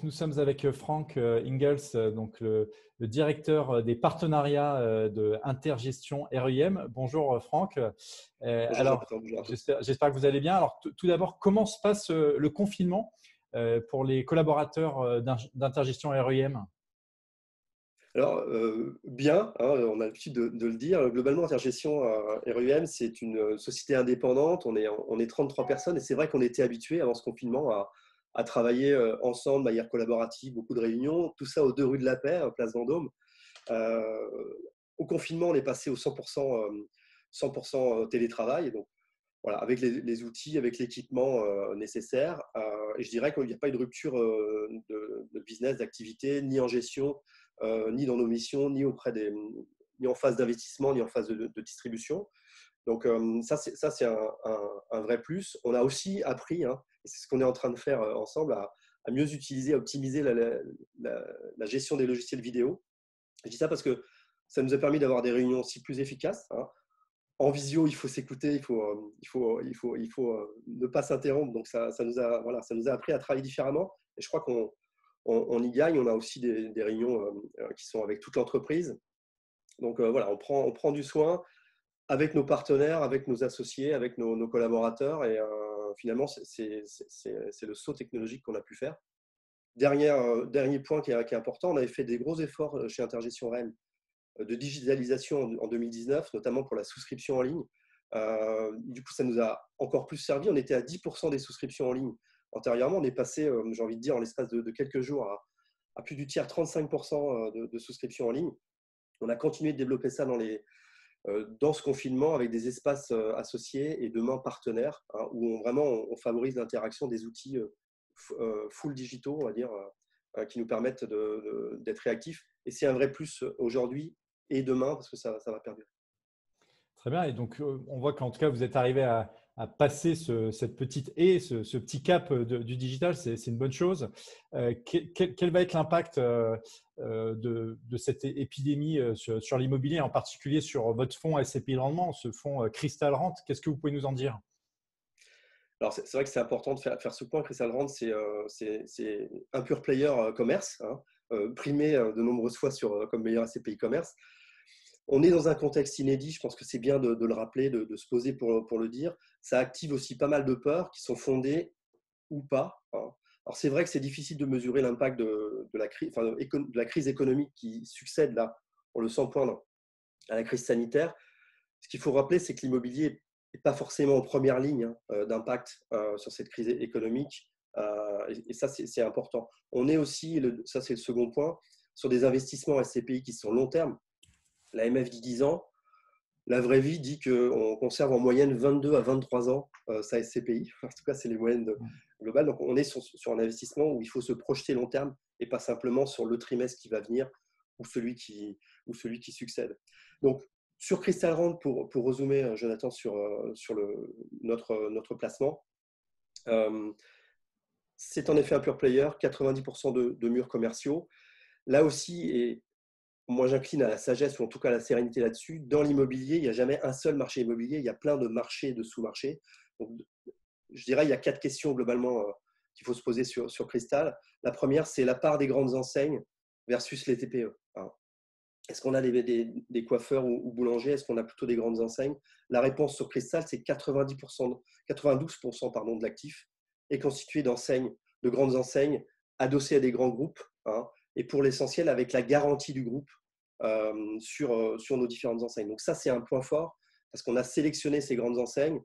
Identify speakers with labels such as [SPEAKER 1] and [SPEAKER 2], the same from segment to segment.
[SPEAKER 1] nous sommes avec Franck Ingels, donc le directeur des partenariats de Intergestion REM. Bonjour Franck.
[SPEAKER 2] Bonjour
[SPEAKER 1] Alors,
[SPEAKER 2] Jonathan, bonjour à tous.
[SPEAKER 1] j'espère que vous allez bien. Alors, tout d'abord, comment se passe le confinement pour les collaborateurs d'Intergestion REM?
[SPEAKER 2] Alors, bien, hein, on a l'habitude de le dire. Globalement, Intergestion REM, c'est une société indépendante. On est 33 personnes et c'est vrai qu'on était habitués avant ce confinement à travailler ensemble, de manière collaborative, beaucoup de réunions, tout ça aux 2 rues de la Paix, place Vendôme. Euh, Au confinement, on est passé au 100%, 100% télétravail. Donc, voilà, avec les outils, avec l'équipement nécessaire. Et je dirais qu'il n'y a pas eu de rupture de business, d'activité, ni en gestion, ni dans nos missions, ni en phase d'investissement, ni en phase de distribution. Donc ça, c'est un vrai plus. On a aussi appris, hein, et c'est ce qu'on est en train de faire ensemble, à mieux utiliser, à optimiser la gestion des logiciels vidéo. Je dis ça parce que ça nous a permis d'avoir des réunions aussi plus efficaces, hein. En visio, il faut s'écouter, il faut ne pas s'interrompre. Donc, ça nous a appris à travailler différemment. Et je crois qu'on y gagne. On a aussi des réunions qui sont avec toute l'entreprise. Donc, voilà, on prend du soin avec nos partenaires, avec nos associés, avec nos collaborateurs. Et finalement, c'est le saut technologique qu'on a pu faire. Dernier point qui est important, on avait fait des gros efforts chez Intergestion REM de digitalisation en 2019, notamment pour la souscription en ligne. Du coup, ça nous a encore plus servi. On était à 10% des souscriptions en ligne. Antérieurement, on est passé, j'ai envie de dire, en l'espace de quelques jours à plus du tiers, 35% de souscriptions en ligne. On a continué de développer ça dans ce confinement avec des espaces associés et demain partenaires, hein, où on favorise l'interaction des outils full digitaux, on va dire, qui nous permettent d'être réactifs. Et c'est un vrai plus aujourd'hui et demain, parce que ça va perdurer.
[SPEAKER 1] Très bien. Et donc, on voit qu'en tout cas, vous êtes arrivé à passer cette petite haie, ce petit cap du digital. C'est une bonne chose. Quel va être l'impact de cette épidémie sur l'immobilier, en particulier sur votre fonds SCPI Rendement, ce fonds Crystal Rente? Qu'est-ce que vous pouvez nous en dire?
[SPEAKER 2] Alors, c'est vrai que c'est important de faire ce point. Crystal Rente, c'est un pure player commerce, hein, primé de nombreuses fois comme meilleur SCPI commerce. On est dans un contexte inédit, je pense que c'est bien de le rappeler, de se poser pour le dire. Ça active aussi pas mal de peurs qui sont fondées ou pas, hein. Alors c'est vrai que c'est difficile de mesurer l'impact de la crise économique qui succède là, on le sent poindre, à la crise sanitaire. Ce qu'il faut rappeler, c'est que l'immobilier n'est pas forcément en première ligne, hein, d'impact sur cette crise économique. Et ça, c'est important. On est aussi, ça c'est le second point, sur des investissements SCPI qui sont long terme. La MF dit 10 ans. La vraie vie dit qu'on conserve en moyenne 22 à 23 ans sa SCPI. En tout cas, c'est les moyennes globales. Donc, on est sur un investissement où il faut se projeter long terme et pas simplement sur le trimestre qui va venir ou celui qui succède. Donc, sur Crystal Rente, pour résumer, Jonathan, sur notre placement, c'est en effet un pure player, 90% de murs commerciaux. Là aussi, et moi, j'incline à la sagesse ou en tout cas à la sérénité là-dessus. Dans l'immobilier, il n'y a jamais un seul marché immobilier, il y a plein de marchés et de sous-marchés. Donc, je dirais il y a 4 questions globalement qu'il faut se poser sur Crystal. La première, c'est la part des grandes enseignes versus les TPE. Est-ce qu'on a des coiffeurs ou boulangers? Est-ce qu'on a plutôt des grandes enseignes? La réponse sur Crystal, c'est 92% pardon, de l'actif est constitué d'enseignes, de grandes enseignes adossées à des grands groupes, hein, et pour l'essentiel avec la garantie du groupe sur nos différentes enseignes. Donc ça, c'est un point fort parce qu'on a sélectionné ces grandes enseignes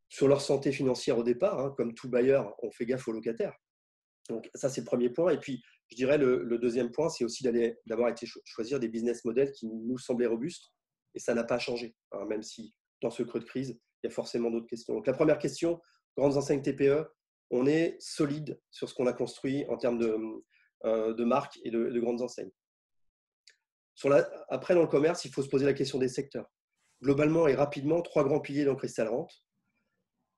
[SPEAKER 2] sur leur santé financière au départ, hein, comme tout bailleur, on fait gaffe aux locataires. Donc ça, c'est le premier point. Et puis, je dirais le deuxième point, c'est aussi d'avoir été choisir des business models qui nous semblaient robustes. Et ça n'a pas changé, hein, même si dans ce creux de crise, il y a forcément d'autres questions. Donc la première question, grandes enseignes TPE, on est solide sur ce qu'on a construit en termes de marques et de grandes enseignes. Après, dans le commerce, il faut se poser la question des secteurs. Globalement et rapidement, 3 grands piliers dans Crystal Rente.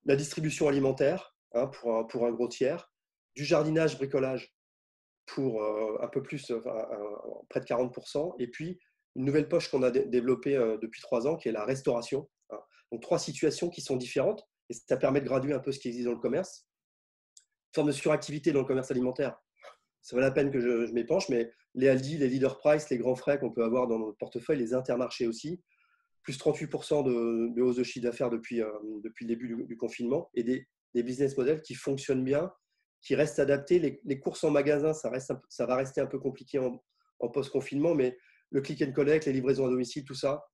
[SPEAKER 2] La distribution alimentaire, hein, pour un gros tiers. Du jardinage, bricolage pour un peu plus, près de 40%. Et puis, une nouvelle poche qu'on a développée depuis 3 ans, qui est la restauration, hein. Donc, 3 situations qui sont différentes. Et ça permet de graduer un peu ce qui existe dans le commerce. Une forme de suractivité dans le commerce alimentaire. ça vaut la peine que je m'épanche, mais les Aldi, les Leader Price, les grands frais qu'on peut avoir dans notre portefeuille, les Intermarchés aussi, plus 38% de hausse de chiffre d'affaires depuis le début du confinement, et des business models qui fonctionnent bien, qui restent adaptés. Les courses en magasin, ça va rester un peu compliqué en post-confinement, mais le click and collect, les livraisons à domicile, tout ça,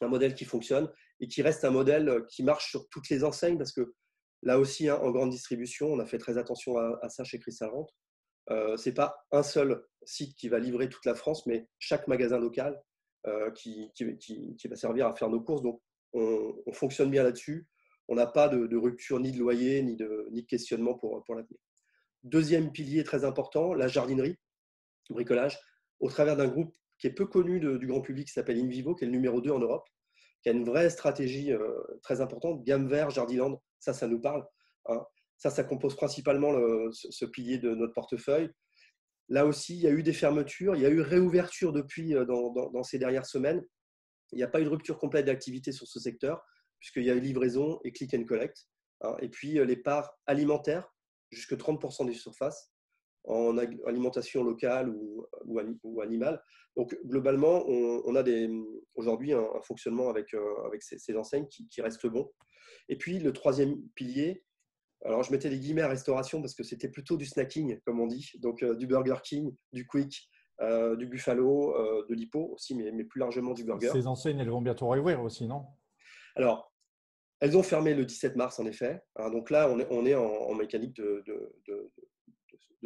[SPEAKER 2] un modèle qui fonctionne et qui reste un modèle qui marche sur toutes les enseignes, parce que là aussi, en grande distribution, on a fait très attention à ça chez Cristal Rent. Ce n'est pas un seul site qui va livrer toute la France, mais chaque magasin local qui va servir à faire nos courses. Donc, on fonctionne bien là-dessus. On n'a pas de rupture ni de loyer, ni de questionnement pour l'avenir. Deuxième pilier très important, la jardinerie, le bricolage, au travers d'un groupe qui est peu connu du grand public, qui s'appelle InVivo, qui est le numéro 2 en Europe, qui a une vraie stratégie très importante, gamme vert, Jardiland, ça nous parle. Hein. Ça compose principalement ce pilier de notre portefeuille. Là aussi, il y a eu des fermetures, il y a eu réouverture depuis dans ces dernières semaines. Il n'y a pas eu de rupture complète d'activité sur ce secteur, puisqu'il y a eu livraison et click and collect. Hein. Et puis, les parts alimentaires, jusque 30% des surfaces, en alimentation locale ou animale. Donc, globalement, on a aujourd'hui un fonctionnement avec ces enseignes qui reste bon. Et puis, le troisième pilier, alors je mettais les guillemets à restauration parce que c'était plutôt du snacking, comme on dit, donc du Burger King, du Quick, du Buffalo, de l'Hippo aussi, mais plus largement du burger.
[SPEAKER 1] Ces enseignes, elles vont bientôt réouvrir aussi, non?
[SPEAKER 2] Alors, elles ont fermé le 17 mars, en effet. Hein, donc là, on est en mécanique de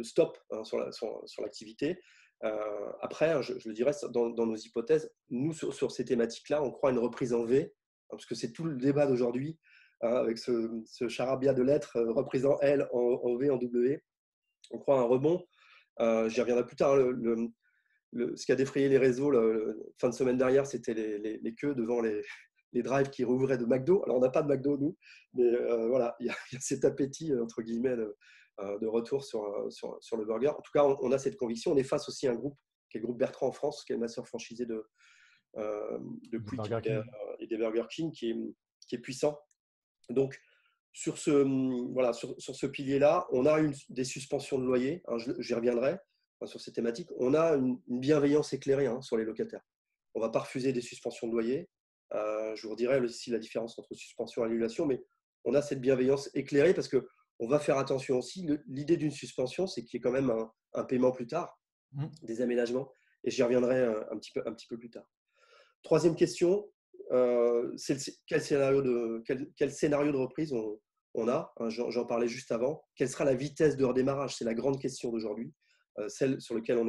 [SPEAKER 2] stop hein, sur l'activité. Après, je le dirais, dans nos hypothèses, nous, sur ces thématiques-là, on croit à une reprise en V, hein, parce que c'est tout le débat d'aujourd'hui, hein, avec ce charabia de lettres reprise en L, en V, en W. On croit à un rebond. J'y reviendrai plus tard. Ce qui a défrayé les réseaux fin de semaine dernière, c'était les queues devant les drives qui rouvraient de McDo. Alors, on n'a pas de McDo, nous, mais voilà, il y a cet appétit, entre guillemets, de retour sur le burger. En tout cas, on a cette conviction. On est face aussi à un groupe qui est le groupe Bertrand en France, qui est le masseur franchisé de Quick et des Burger King, qui est puissant. Donc, sur ce pilier-là, on a des suspensions de loyer. Hein, j'y reviendrai sur ces thématiques. On a une bienveillance éclairée hein, sur les locataires. On ne va pas refuser des suspensions de loyer. Je vous redirai aussi la différence entre suspension et annulation, mais on a cette bienveillance éclairée parce qu'on va faire attention aussi. L'idée d'une suspension, c'est qu'il y ait quand même un paiement plus tard, des aménagements, et j'y reviendrai un petit peu plus tard. Troisième question, c'est quel scénario de reprise on a hein, j'en parlais juste avant. Quelle sera la vitesse de redémarrage? C'est la grande question d'aujourd'hui, celle sur laquelle on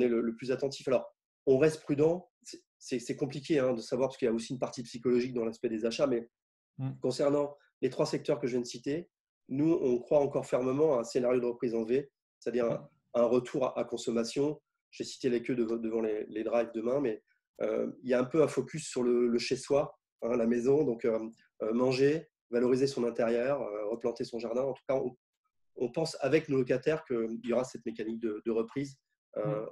[SPEAKER 2] est le plus attentif. Alors, on reste prudent. C'est compliqué hein, de savoir parce qu'il y a aussi une partie psychologique dans l'aspect des achats, mais concernant les trois secteurs que je viens de citer, nous, on croit encore fermement à un scénario de reprise en V, c'est-à-dire un retour à consommation. J'ai cité les queues devant les drives demain, mais il y a un peu un focus sur le chez-soi, hein, la maison, donc manger, valoriser son intérieur, replanter son jardin. En tout cas, on pense avec nos locataires qu'il y aura cette mécanique de reprise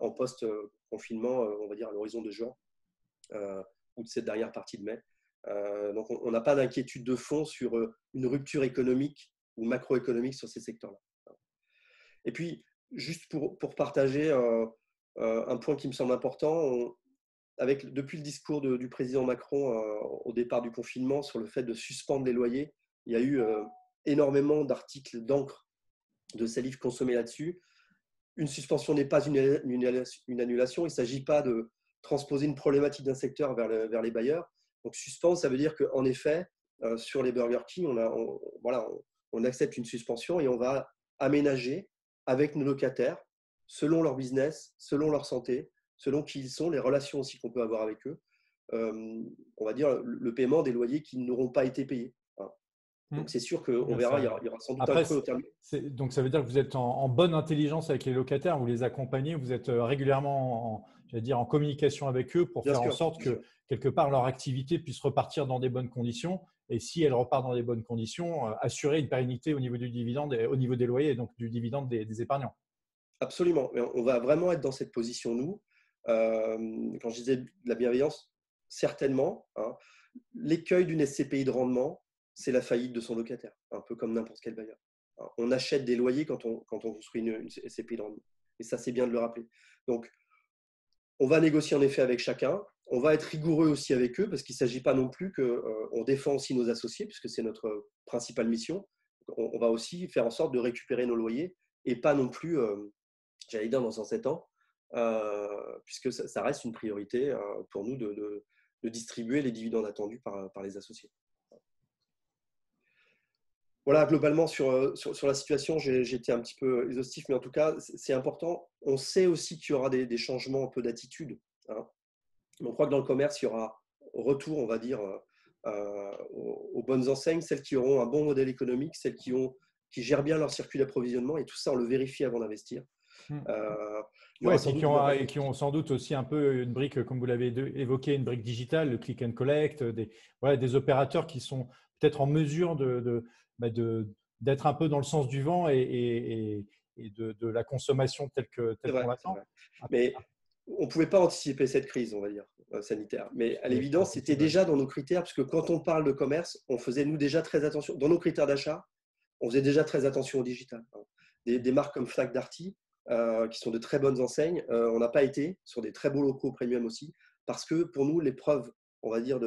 [SPEAKER 2] en post-confinement, on va dire à l'horizon de juin ou de cette dernière partie de mai. Donc, on n'a pas d'inquiétude de fond sur une rupture économique ou macroéconomique sur ces secteurs-là. Et puis, juste pour partager un point qui me semble important, depuis le discours du président Macron au départ du confinement sur le fait de suspendre les loyers, il y a eu énormément d'articles d'encre de salive consommée là-dessus. Une suspension n'est pas une annulation. Il ne s'agit pas de transposer une problématique d'un secteur vers les bailleurs. Donc, suspendre, ça veut dire qu'en effet, sur les Burger King, on accepte une suspension et on va aménager avec nos locataires, selon leur business, selon leur santé, selon qui ils sont, les relations aussi qu'on peut avoir avec eux, on va dire le paiement des loyers qui n'auront pas été payés. Donc, c'est sûr qu'on verra, il y aura sans doute un creux au terme.
[SPEAKER 1] Donc, ça veut dire que vous êtes en bonne intelligence avec les locataires, vous les accompagnez, vous êtes régulièrement en communication avec eux pour faire en sorte que, quelque part, leur activité puisse repartir dans des bonnes conditions. Et si elle repart dans des bonnes conditions, assurer une pérennité au niveau du dividende, au niveau des loyers et donc du dividende des épargnants.
[SPEAKER 2] Absolument. On va vraiment être dans cette position, nous. Quand je disais de la bienveillance, certainement. Hein. L'écueil d'une SCPI de rendement, c'est la faillite de son locataire, un peu comme n'importe quel bailleur. On achète des loyers quand on construit une SCPI de rendement. Et ça, c'est bien de le rappeler. Donc, on va négocier en effet avec chacun. On va être rigoureux aussi avec eux parce qu'il ne s'agit pas non plus qu'on défend aussi nos associés puisque c'est notre principale mission. On va aussi faire en sorte de récupérer nos loyers et pas non plus, j'allais dire, dans 107 ans, puisque ça reste une priorité pour nous de distribuer les dividendes attendus par les associés. Voilà, globalement, sur la situation, j'ai été un petit peu exhaustif, mais en tout cas, c'est important. On sait aussi qu'il y aura des changements un peu d'attitude. Hein. On croit que dans le commerce, il y aura retour, on va dire, aux bonnes enseignes, celles qui auront un bon modèle économique, celles qui gèrent bien leur circuit d'approvisionnement, et tout ça, on le vérifie avant d'investir.
[SPEAKER 1] Oui, et qui ont sans doute aussi un peu une brique, comme vous l'avez évoqué, une brique digitale, le click and collect, des opérateurs qui sont peut-être en mesure d'être un peu dans le sens du vent et de la consommation telle qu'on l'attend.
[SPEAKER 2] Mais on ne pouvait pas anticiper cette crise, on va dire, sanitaire. Mais à l'évidence, c'était déjà dans nos critères, parce que quand on parle de commerce, on faisait, nous, déjà très attention. Dans nos critères d'achat, on faisait déjà très attention au digital. Des marques comme Fnac Darty, qui sont de très bonnes enseignes, on n'a pas été sur des très beaux locaux premium aussi, parce que pour nous, l'épreuve, on va dire,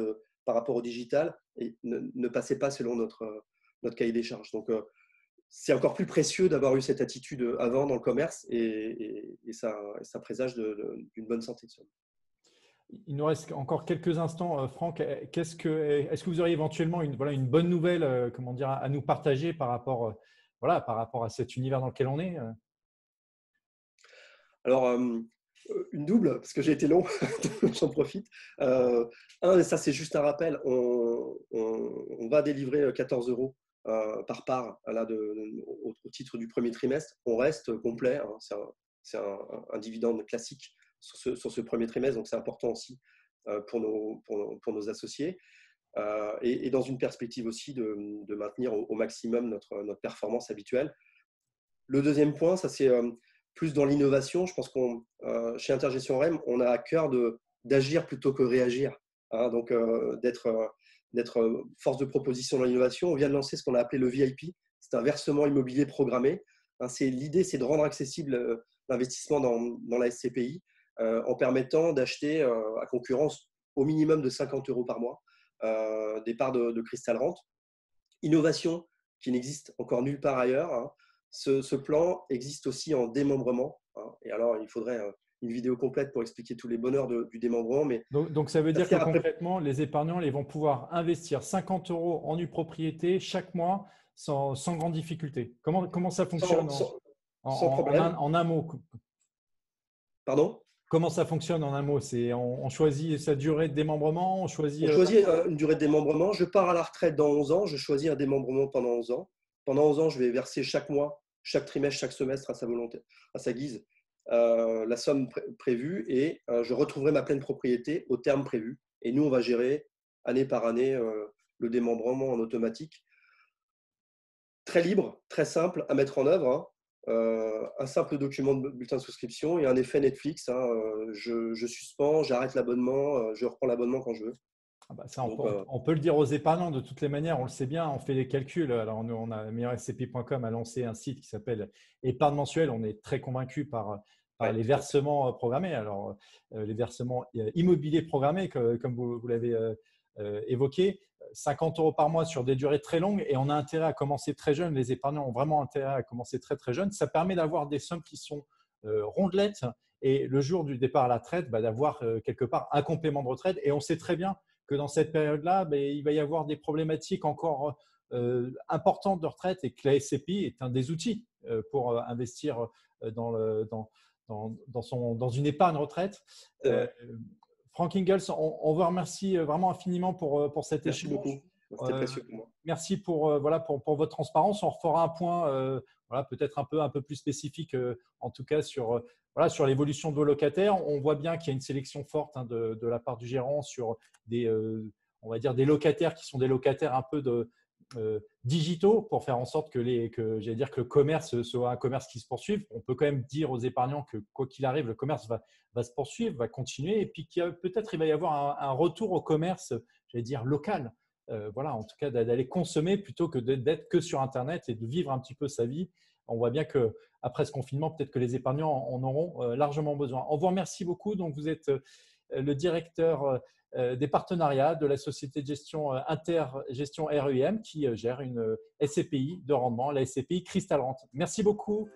[SPEAKER 2] par rapport au digital, ne passait pas selon notre cahier des charges. Donc, c'est encore plus précieux d'avoir eu cette attitude avant dans le commerce et ça présage d'une bonne santé.
[SPEAKER 1] Il nous reste encore quelques instants, Franck. Est-ce que vous auriez éventuellement une bonne nouvelle comment dire, à nous partager par rapport à cet univers dans lequel on est?
[SPEAKER 2] Alors, une double, parce que j'ai été long, j'en profite. Et ça, c'est juste un rappel, on va délivrer 14 € par part là, au titre du premier trimestre. On reste complet, hein, c'est un dividende classique sur ce premier trimestre, donc c'est important aussi pour nos associés. Et dans une perspective aussi de maintenir au maximum notre performance habituelle. Le deuxième point, ça c'est plus dans l'innovation. Je pense chez Intergestion REM, on a à cœur d'agir plutôt que réagir. Hein, donc, d'être force de proposition dans l'innovation. On vient de lancer ce qu'on a appelé le VIP. C'est un versement immobilier programmé. Hein, l'idée, c'est de rendre accessible l'investissement dans la SCPI en permettant d'acheter à concurrence au minimum de 50 € par mois des parts de Cristal Rente. Innovation qui n'existe encore nulle part ailleurs. Hein. Ce plan existe aussi en démembrement. Hein. Et alors, il faudrait une vidéo complète pour expliquer tous les bonheurs du démembrement. Mais
[SPEAKER 1] donc, ça veut dire que concrètement, les épargnants ils vont pouvoir investir 50 € en nue propriété chaque mois sans grande difficulté. Comment ça fonctionne
[SPEAKER 2] sans problème.
[SPEAKER 1] En un mot?
[SPEAKER 2] Pardon?
[SPEAKER 1] Comment ça fonctionne en un mot? On choisit sa durée de démembrement,
[SPEAKER 2] on choisit une durée de démembrement. Je pars à la retraite dans 11 ans, je choisis un démembrement pendant 11 ans. Pendant 11 ans, je vais verser chaque mois, chaque trimestre, chaque semestre à sa volonté, à sa guise, la somme prévue et je retrouverai ma pleine propriété au terme prévu. Et nous, on va gérer année par année le démembrement en automatique. Très libre, très simple à mettre en œuvre. Hein. Un simple document de bulletin de souscription et un effet Netflix. Hein, je suspends, j'arrête l'abonnement, je reprends l'abonnement quand je veux.
[SPEAKER 1] Ça, on peut le dire aux épargnants de toutes les manières, on le sait bien, on fait des calculs. Alors, nous, on a meilleurscp.com a lancé un site qui s'appelle Épargne mensuelle. On est très convaincu par les versements programmés. Alors, les versements immobiliers programmés, comme vous l'avez évoqué, 50 € par mois sur des durées très longues et on a intérêt à commencer très jeune. Les épargnants ont vraiment intérêt à commencer très, très jeune. Ça permet d'avoir des sommes qui sont rondelettes et le jour du départ à la retraite, d'avoir quelque part un complément de retraite. Et on sait très bien que dans cette période-là, il va y avoir des problématiques encore importantes de retraite et que la SCPI est un des outils pour investir dans une épargne retraite. Franck Ingels, on vous remercie vraiment infiniment pour cet échange.
[SPEAKER 2] Merci beaucoup. C'était précieux pour moi.
[SPEAKER 1] Merci pour votre transparence. On refera un point peut-être un peu plus spécifique, en tout cas sur l'évolution de vos locataires. On voit bien qu'il y a une sélection forte de la part du gérant sur on va dire des locataires qui sont des locataires un peu digitaux pour faire en sorte que le commerce soit un commerce qui se poursuive. On peut quand même dire aux épargnants que quoi qu'il arrive, le commerce va se poursuivre, va continuer et puis peut-être il va y avoir un retour au commerce, local. En tout cas d'aller consommer plutôt que d'être que sur Internet et de vivre un petit peu sa vie on voit bien qu'après ce confinement, peut-être que les épargnants en auront largement besoin. On vous remercie beaucoup. Donc, vous êtes le directeur des partenariats de la société de gestion Intergestion REM qui gère une SCPI de rendement, la SCPI Crystal Rente. Merci beaucoup.